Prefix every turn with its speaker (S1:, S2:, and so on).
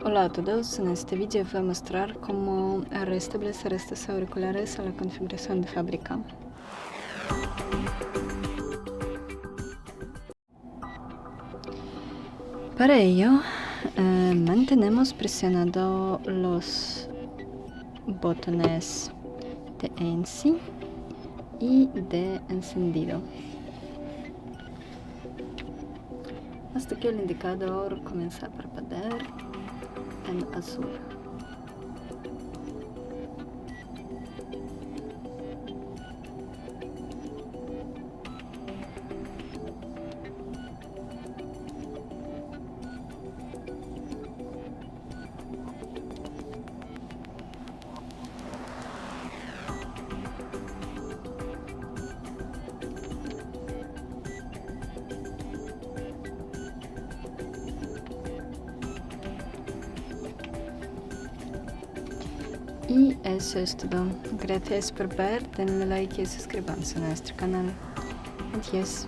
S1: Hola a todos, en este vídeo voy a mostrar cómo restablecer estos auriculares a la configuración de fábrica. Para ello, mantenemos presionados los botones de ANSI y de encendido hasta que el indicador comience a parpadear en azul. Y eso es todo. Gracias por ver, denle like y suscríbanse a nuestro canal. Adiós.